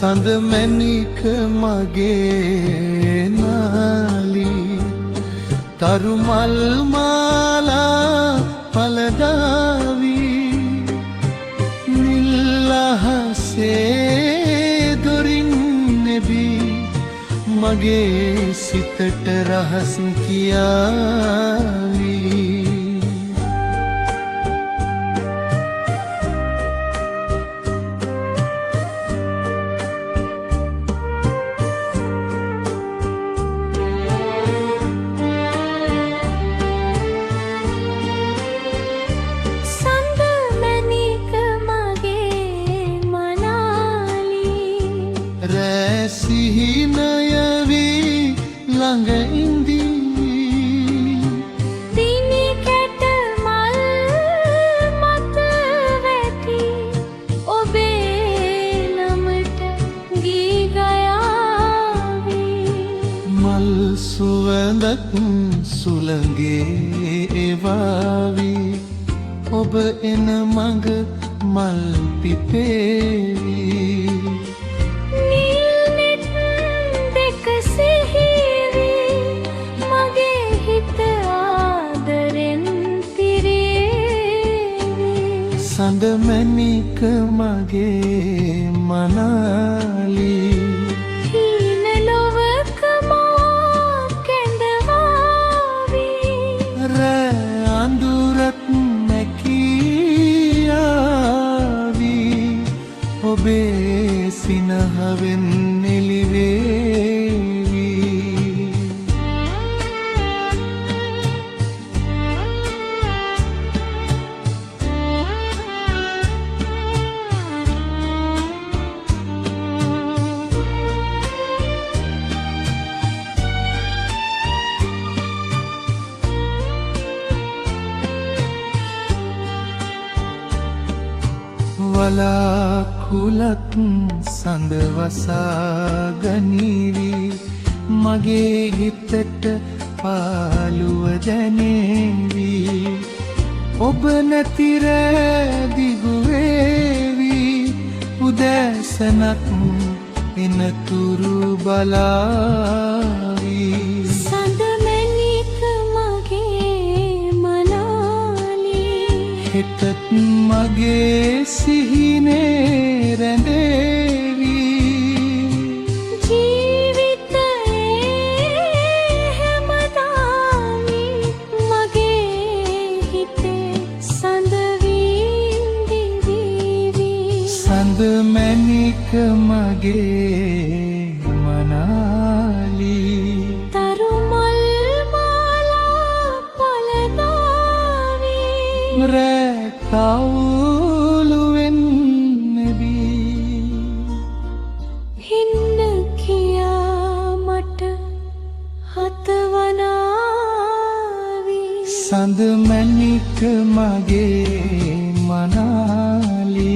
සඳ මැණික මගේ නාලි තරු මල් මාලා පලදාවි නිල් අහසේ දොරින් නෙබී මගේ සිතට රහස් කියාවි සිහිනයවී ළඟ ඉඳී දිනි කැට මල් මත වැටි ඔබේ නමට ගී ගයාවි මල් සුවඳක් සුළඟේ එවාවි ඔබ එන මඟ මල් පිපේවි සඳ මැණික මගේ මනාලි හීන ලොවක මා කැඳවාවි රෑ අඳුරත් නැකියාවි ඔබේ සිනහවෙන් එළිවේවි වලාකුලත් සඳ වසා ගනිවි මගේ හිතට පාළුව දැනේවි ඔබ නැති රෑ දිගු වේවි උදෑසනක් එනතුරු බලාවි සඳ මැණික මගේ මනාලි හෙටත් මගේ සිහිනේ රැඳේවි ජීවිතයේ හැමදාමි මගේ හිතේ සඳ විඳිවි සඳ මැණික මගේ මනාලි තරු මල් මාලා පලදාවි රෑ කවුළුවෙන් නෙබී හින්න කියා මට හතවනාවි සඳ මැණික මගේ මනාලි